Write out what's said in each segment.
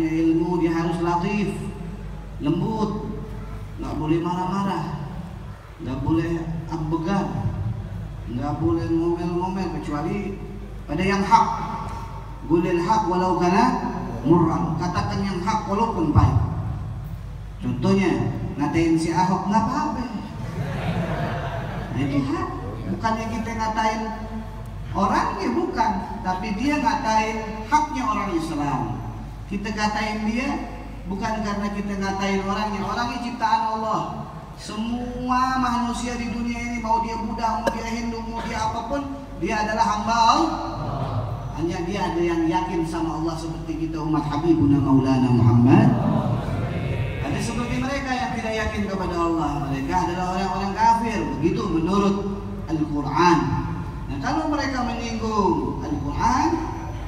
punya ilmu dia harus latif, lembut, nggak boleh marah-marah, nggak boleh ambegan, nggak boleh ngomel-ngomel kecuali pada yang hak. Qulil haq walau kana murran, katakan yang hak walaupun pahit. Contohnya ngatain si Ahok nggak apa-apa, nah, itu hak. Bukannya kita ngatain orangnya, bukan, tapi dia ngatain haknya orang Islam. Kita ngatain dia bukan karena kita ngatain orangnya ciptaan Allah. Semua manusia di dunia ini, mau dia Buddha, mau dia Hindu, mau dia apapun, dia adalah hamba Allah. Hanya dia ada yang yakin sama Allah seperti kita umat Habibuna Maulana Muhammad. Ada seperti mereka yang tidak yakin kepada Allah, mereka adalah orang-orang kafir. Begitu menurut Al-Quran. Nah, kalau mereka menyinggung Al-Quran,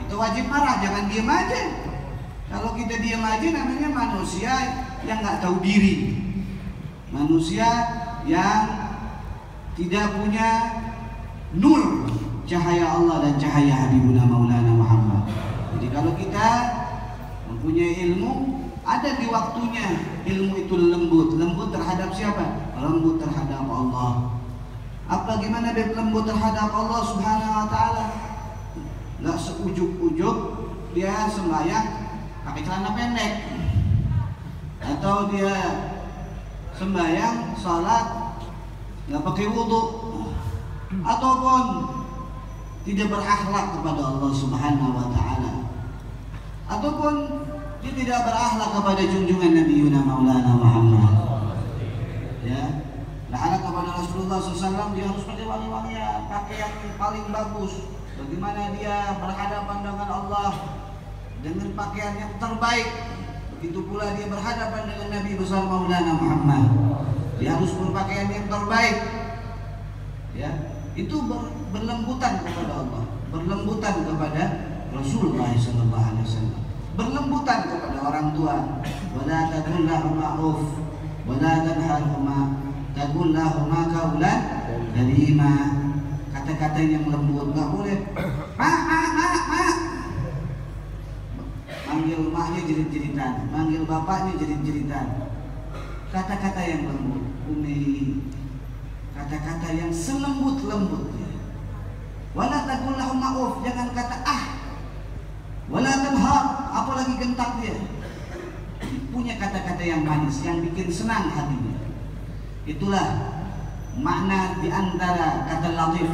kita wajib marah, jangan diam aja. Kalau kita diam aja namanya manusia yang nggak tahu diri, manusia yang tidak punya nur cahaya Allah dan cahaya Habibuna Maulana Muhammad. Jadi kalau kita mempunyai ilmu, ada di waktunya ilmu itu lembut. Lembut terhadap siapa? Lembut terhadap Allah. Apa gimana dia lembut terhadap Allah Subhanahu wa taala? Enggak seujuk-ujuk dia sembahyang pakai celana pendek, atau dia sembahyang salat nggak pakai wudu, ataupun tidak berakhlak kepada Allah Subhanahu wa taala, ataupun dia tidak berakhlak kepada junjungan Nabi Yuna Maulana Muhammad. Ya, berakhlak kepada Rasulullah SAW, dia harus pakai wangi-wangian, pakai yang paling bagus. Bagaimana dia berhadapan dengan Allah dengan pakaian yang terbaik, begitu pula dia berhadapan dengan Nabi besar Maulana Muhammad, dia harus berpakaian yang terbaik. Ya, itu berlembutan kepada Allah, berlembutan kepada Rasulullah SAW, berlembutan kepada orang tua. Wala taqul lahuma uff wala tanharhuma, taqul lahuma qawlan karima. Kata-kata yang lembut, nggak boleh ma. Manggil mahnya jerit-jeritan, manggil bapaknya jerit-jeritan. Kata-kata yang lembut, umi, kata-kata yang selembut-lembutnya. Wala taqul lahum ma'uf, jangan kata ah. Wala tanhar, apalagi gentak dia. Punya kata-kata yang manis, yang bikin senang hatinya. Itulah makna di antara kata latif.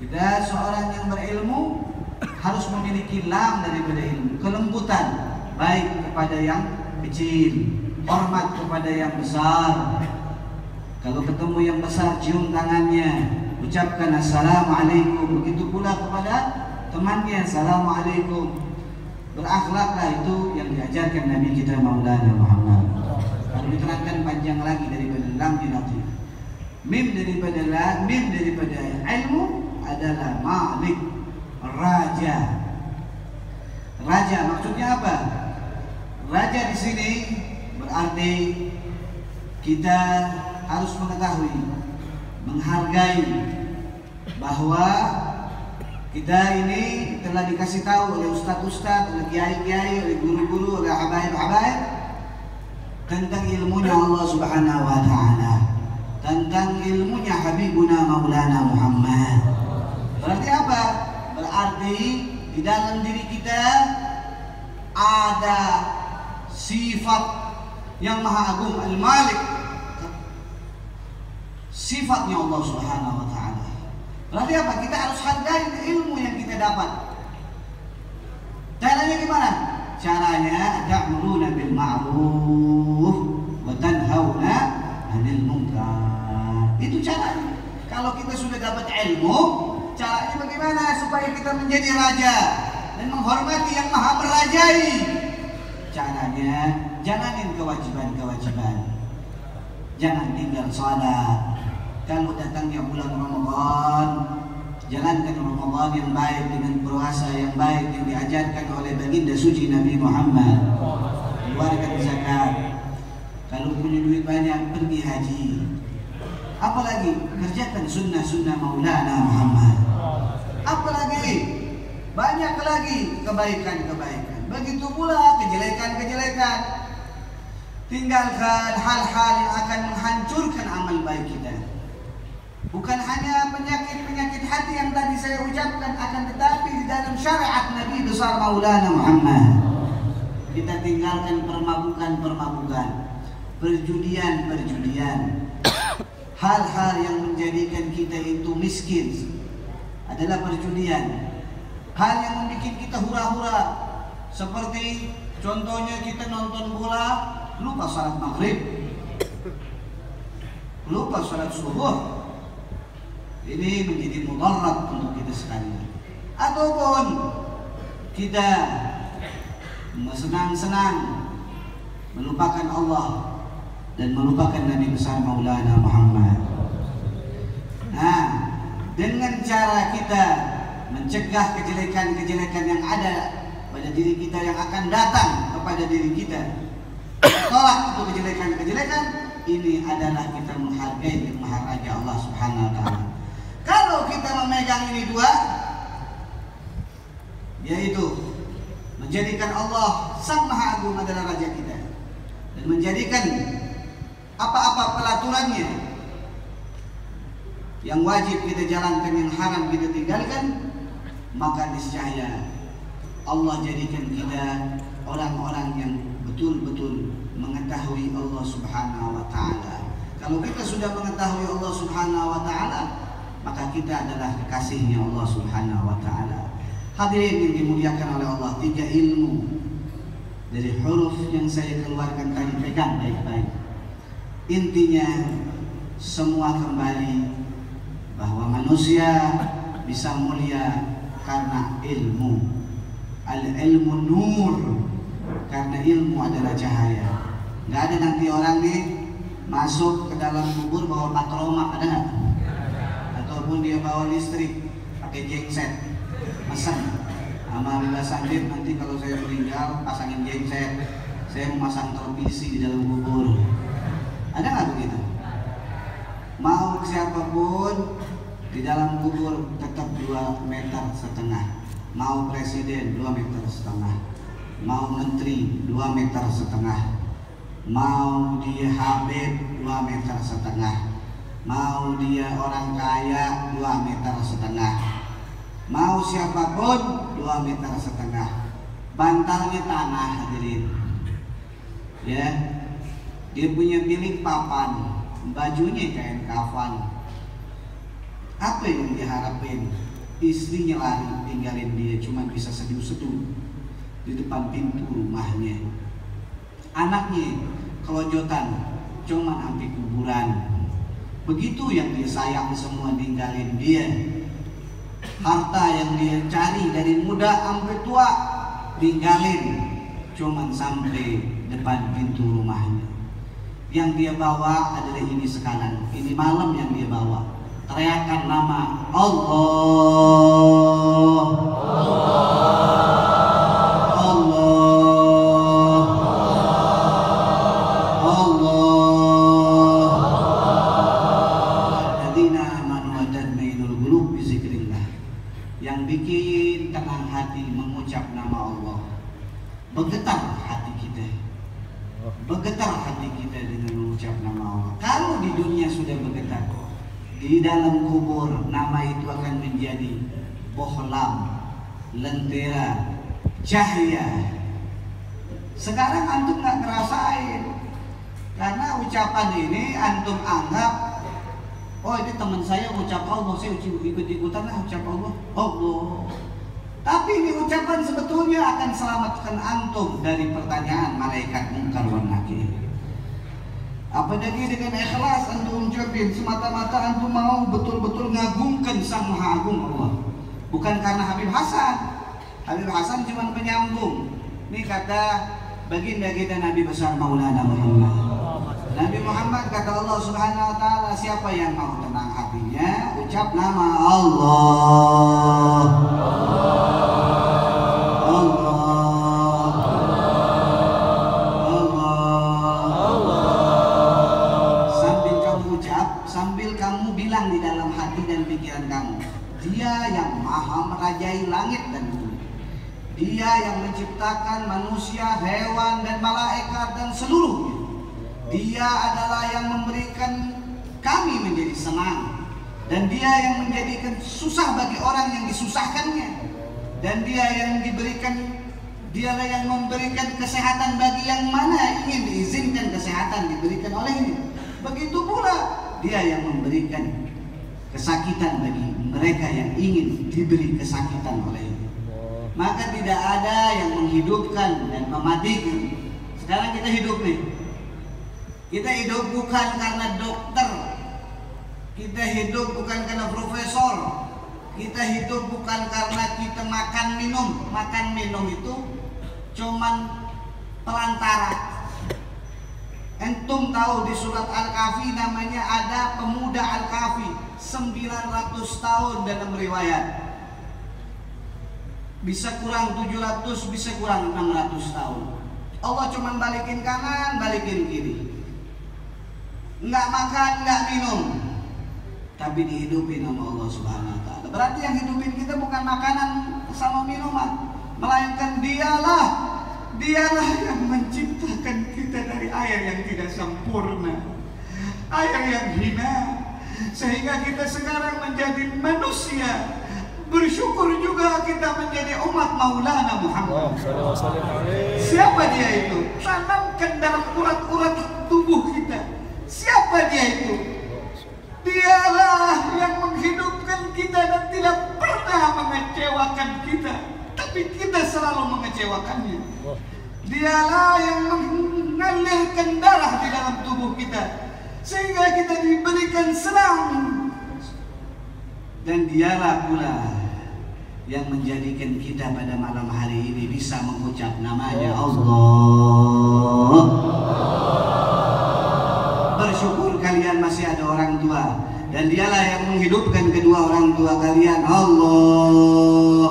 Kita seorang yang berilmu harus memiliki lam daripada ilmu, kelembutan, baik kepada yang kecil, hormat kepada yang besar. Kalau ketemu yang besar, cium tangannya, ucapkan assalamualaikum. Begitu pula kepada temannya, assalamualaikum. Berakhlaklah, itu yang diajarkan Nabi kita Maulana Muhammad. Kalau diterangkan panjang lagi daripada lam di latif. Mim daripada ilmu adalah malik, raja. Raja maksudnya apa? Raja di sini berarti kita harus mengetahui, menghargai bahwa kita ini telah dikasih tahu oleh ustadz-ustadz, oleh kiai-kiai, oleh guru-guru, oleh habaib-habaib tentang ilmunya Allah Subhanahu wa taala, tentang ilmunya Habibuna Maulana Muhammad. Berarti apa? Berarti di dalam diri kita ada sifat yang maha agung, al-malik, sifatnya Allah Subhanahu wa taala. Berarti apa? Kita harus hargai ilmu yang kita dapat. Caranya gimana? Caranya ta'muruna bil ma'ruf wa tanhauna 'anil munkar. Itu caranya. Kalau kita sudah dapat ilmu, caranya bagaimana supaya kita menjadi raja dan menghormati yang maha merajai? Caranya jalanin kewajiban-kewajiban. Jangan tinggal salat. Kalau datangnya bulan Ramadan, jalankan Ramadan yang baik dengan puasa yang baik yang diajarkan oleh baginda suci Nabi Muhammad. Keluarkan zakat. Kalau punya duit banyak, pergi haji. Apalagi kerjakan sunnah-sunnah Maulana Muhammad. Apalagi banyak lagi kebaikan-kebaikan. Begitu pula kejelekan-kejelekan. Tinggalkan hal-hal yang akan menghancurkan amal baik kita. Bukan hanya penyakit-penyakit hati yang tadi saya ucapkan, akan tetapi di dalam syariat Nabi besar Maulana Muhammad, kita tinggalkan permabukan-permabukan, perjudian-perjudian. Hal-hal yang menjadikan kita itu miskin adalah perjudian. Hal yang membuat kita hura-hura, seperti contohnya kita nonton bola, lupa salat maghrib, lupa salat subuh. Ini menjadi mudarat untuk kita sekalian. Ataupun kita senang-senang melupakan Allah dan melupakan Nabi besar Maulana Muhammad. Nah, dengan cara kita mencegah kejelekan-kejelekan yang ada pada diri kita yang akan datang kepada diri kita, tolak untuk kejelekan-kejelekan, ini adalah kita menghargai dan menghargai Allah Subhanahu wa Ta'ala. Kalau kita memegang ini dua, yaitu menjadikan Allah Sang Maha Agung adalah Raja kita, dan menjadikan apa-apa pelaturannya yang wajib kita jalankan, yang haram kita tinggalkan, maka niscaya Allah jadikan kita orang-orang yang betul-betul mengetahui Allah Subhanahu wa Ta'ala. Kalau kita sudah mengetahui Allah Subhanahu wa Ta'ala, maka kita adalah kekasihnya Allah Subhanahu wa Ta'ala. Hadirin yang dimuliakan oleh Allah, 3 ilmu dari huruf yang saya keluarkan tadi, pegang baik-baik. Intinya semua kembali bahwa manusia bisa mulia karena ilmu. Al-ilmu nur, karena ilmu adalah cahaya. Nggak ada nanti orang nih masuk ke dalam kubur bawa patroma, ada nggak? Ataupun dia bawa listrik pakai genset, pesan sama Mbak Sandir, nanti kalau saya meninggal pasangin genset, saya memasang televisi di dalam kubur. Ada nggak begitu? Mau siapapun di dalam kubur tetap 2,5 meter, mau presiden 2,5 meter, mau menteri 2,5 meter, mau dia Habib 2,5 meter, mau dia orang kaya 2,5 meter, mau siapapun 2,5 meter, bantalnya tanah. Hadirin ya, dia punya bilik papan, bajunya kain kafan. Apa yang diharapin? Istrinya lari tinggalin dia, cuma bisa seduh-seduh di depan pintu rumahnya. Anaknya kelojotan, cuma sampai kuburan. Begitu yang dia sayang semua tinggalin dia. Harta yang dia cari dari muda sampai tua tinggalin, cuma sampai depan pintu rumahnya. Yang dia bawa adalah ini sekarang, ini malam yang dia bawa. Teriakan nama Allah, Allah, Allah. Alladzina amanu wa tatma'innul qulub bi dzikrillah. Yang bikin tenang hati mengucap nama Allah. Bergetar hati kita, bergetar hati kita dengan mengucap nama Allah. Kalau di dunia sudah bergetar, di dalam kubur nama itu akan menjadi bohlam, lentera, cahaya. Sekarang antum nggak ngerasain, karena ucapan ini antum anggap, oh ini teman saya ucap Allah, saya ikut-ikutan lah ucap Allah, Allah. Tapi ini ucapan sebetulnya akan selamatkan antum dari pertanyaan malaikat mungkar wa nakir. Apalagi dengan ikhlas antum ucapin, semata-mata antum mau betul-betul ngagungkan Sang Maha Agung Allah. Bukan karena Habib Hasan. Habib Hasan cuma penyambung. Ini kata baginda kita Nabi besar Maulana Muhammad. Nabi Muhammad kata Allah Subhanahu wa Ta'ala, siapa yang mau tenang hatinya, ucap nama Allah. Di dalam hati dan pikiran kamu, Dia yang maha merajai langit dan bumi, Dia yang menciptakan manusia, hewan, dan malaikat dan seluruhnya. Dia adalah yang memberikan kami menjadi senang, dan Dia yang menjadikan susah bagi orang yang disusahkannya, dan Dia yang Dialah yang memberikan kesehatan bagi yang mana ingin diizinkan kesehatan diberikan olehnya. Begitu pula Dia yang memberikan kesakitan bagi mereka yang ingin diberi kesakitan olehnya. Maka tidak ada yang menghidupkan dan mematikan. Sekarang kita hidup nih. Kita hidup bukan karena dokter. Kita hidup bukan karena profesor. Kita hidup bukan karena kita makan minum. Makan minum itu cuman pelantara. Entum tahu di surat Al-Kahfi namanya ada pemuda Al-Kahfi 900 tahun dalam riwayat. Bisa kurang 700, bisa kurang 600 tahun. Allah cuman balikin kanan, balikin kiri. Enggak makan, enggak minum, tapi dihidupin sama Allah Subhanahu wa Ta'ala. Berarti yang hidupin kita bukan makanan sama minuman, melainkan Dialah yang menciptakan kita dari air yang tidak sempurna, air yang hina, sehingga kita sekarang menjadi manusia. Bersyukur juga kita menjadi umat Maulana Muhammad. Siapa dia itu? Tanamkan dalam urat-urat tubuh kita. Siapa dia itu? Dialah yang menghidupkan kita dan tidak pernah mengecewakan kita, tapi kita selalu mengecewakannya. Dialah yang mengalirkan darah di dalam tubuh kita sehingga kita diberikan senang. Dan Dialah pula yang menjadikan kita pada malam hari ini bisa mengucap namanya Allah. Bersyukur kalian masih ada orang tua, dan Dialah yang menghidupkan kedua orang tua kalian, Allah.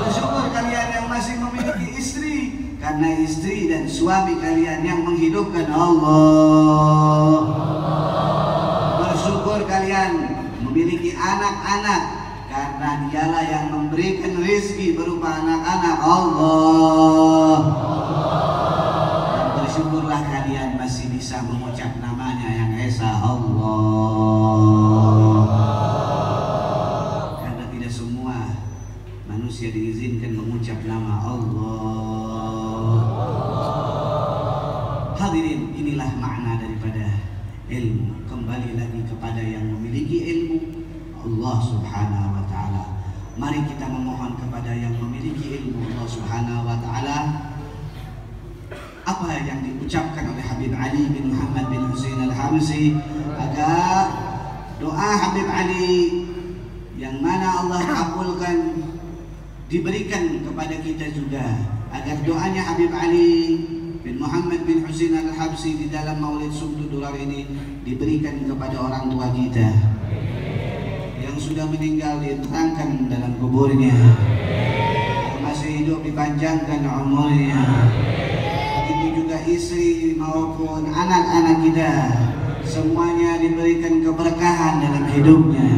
Bersyukur kalian yang masih memiliki istri, karena istri dan suami kalian yang menghidupkan, Allah. Bersyukur kalian memiliki anak-anak, karena Dialah yang memberikan rezeki berupa anak-anak, Allah. Dan bersyukurlah kalian masih bisa mengucap namanya yang Esa, Allah. Karena tidak semua manusia diizinkan mengucap nama Allah. Hadirin, inilah makna daripada ilmu. Kembali lagi kepada yang memiliki ilmu, Allah Subhanahu wa Ta'ala. Mari kita memohon kepada yang memiliki ilmu, Allah Subhanahu wa Ta'ala. Apa yang diucapkan oleh Habib Ali bin Muhammad bin Husain Al-Hamsi, agar doa Habib Ali yang mana Allah kabulkan diberikan kepada kita juga, agar doanya Habib Ali bin Muhammad bin Husain Al-Habsi di dalam Maulid Sumtu Durar ini diberikan kepada orang tua kita yang sudah meninggal, diterangkan dalam kuburnya, yang masih hidup dipanjangkan umurnya. Begitu juga istri maupun anak-anak kita, semuanya diberikan keberkahan dalam hidupnya.